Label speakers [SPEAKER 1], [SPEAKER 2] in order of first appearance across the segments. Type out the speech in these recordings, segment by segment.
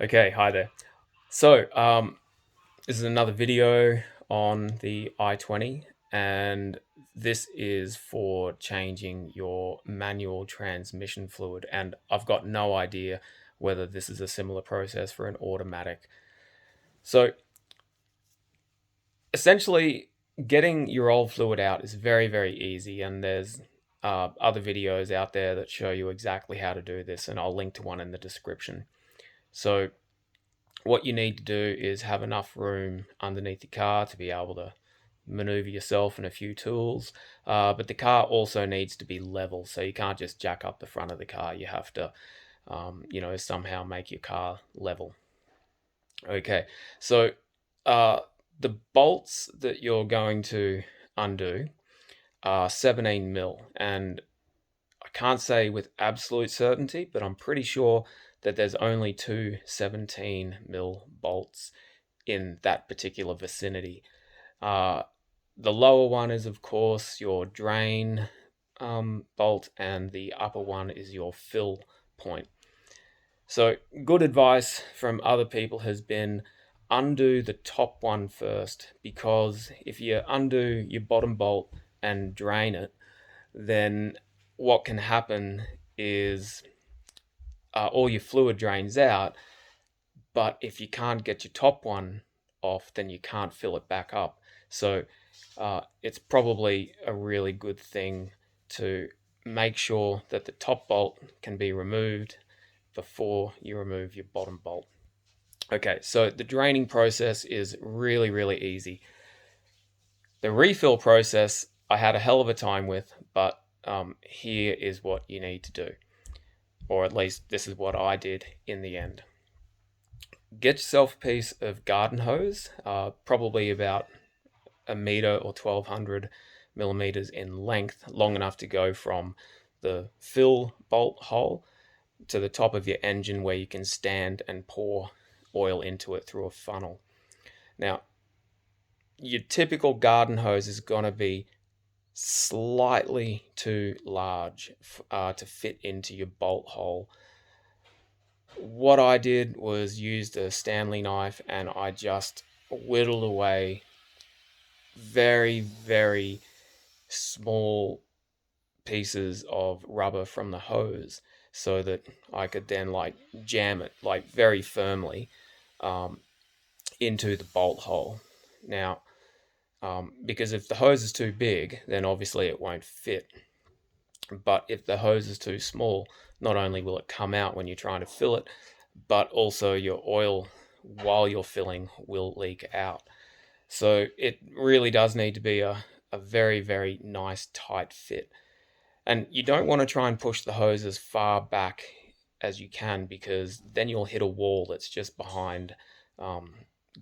[SPEAKER 1] Okay, hi there. This is another video on the i20, and this is for changing your manual transmission fluid. And I've got no idea whether this is a similar process for an automatic. So, essentially, getting your old fluid out is very, very easy, and there's other videos out there that show you exactly how to do this, and I'll link to one in the description. So, what you need to do is have enough room underneath the car to be able to maneuver yourself and a few tools. But the car also needs to be level, so you can't just jack up the front of the car. You have to, somehow make your car level. Okay, so uh, the bolts that you're going to undo are 17 mil, and I can't say with absolute certainty, but I'm pretty sure that there's only two 17 mil bolts in that particular vicinity. Uh, the lower one is, of course, your drain bolt, and the upper one is your fill point. So, good advice from other people has been undo the top one first, because if you undo your bottom bolt and drain it, then what can happen is all your fluid drains out, but if you can't get your top one off, then you can't fill it back up. So it's probably a really good thing to make sure that the top bolt can be removed before you remove your bottom bolt. Okay, so the draining process is really, really easy. The refill process I had a hell of a time with, but here is what you need to do, or at least this is what I did in the end. Get yourself a piece of garden hose, probably about a meter or 1200 millimeters in length, long enough to go from the fill bolt hole to the top of your engine where you can stand and pour oil into it through a funnel. Now, your typical garden hose is going to be slightly too large to fit into your bolt hole. What I did was used a Stanley knife, and I just whittled away very, very small pieces of rubber from the hose so that I could then jam it very firmly um, into the bolt hole. Now, because if the hose is too big, then obviously it won't fit. But if the hose is too small, not only will it come out when you're trying to fill it, but also your oil while you're filling will leak out. So it really does need to be a very, very nice tight fit. And you don't want to try and push the hose as far back as you can, because then you'll hit a wall that's just behind um,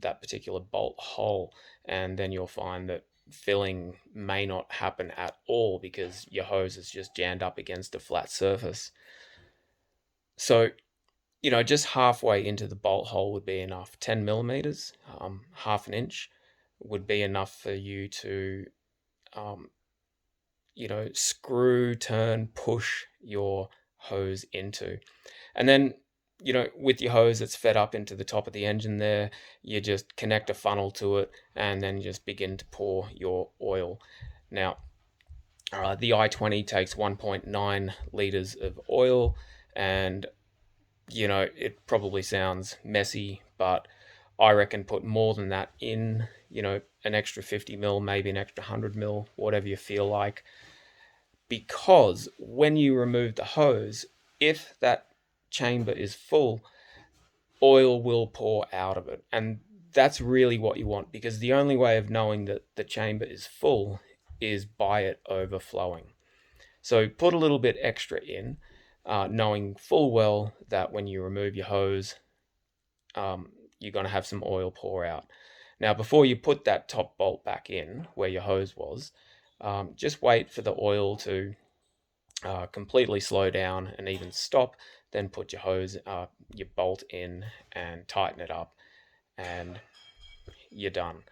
[SPEAKER 1] that particular bolt hole. And then you'll find that filling may not happen at all because your hose is just jammed up against a flat surface. So, just halfway into the bolt hole would be enough. 10 millimeters, half an inch, would be enough for you to, um, screw, turn, push your hose into. And then, with your hose that's fed up into the top of the engine there, you just connect a funnel to it and then just begin to pour your oil. Now, the i20 takes 1.9 liters of oil, and it probably sounds messy, but I reckon put more than that in, an extra 50 mil, maybe an extra 100 mil, whatever you feel like. Because when you remove the hose, if that chamber is full, oil will pour out of it. And that's really what you want, because the only way of knowing that the chamber is full is by it overflowing. So put a little bit extra in, knowing full well that when you remove your hose, you're going to have some oil pour out. Now, before you put that top bolt back in where your hose was, just wait for the oil to completely slow down and even stop. Then put your bolt in and tighten it up, and you're done.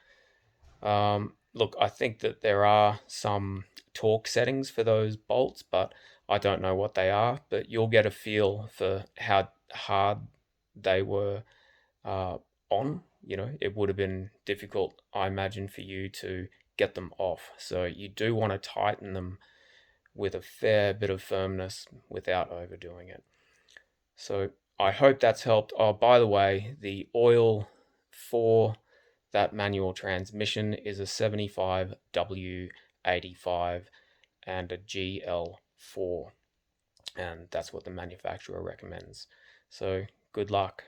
[SPEAKER 1] Look, I think that there are some torque settings for those bolts, but I don't know what they are. But you'll get a feel for how hard they were on, it would have been difficult, I imagine, for you to get them off. So you do want to tighten them with a fair bit of firmness without overdoing it. So I hope that's helped. Oh, by the way, the oil for that manual transmission is a 75W85 and a GL4, and that's what the manufacturer recommends. So good luck.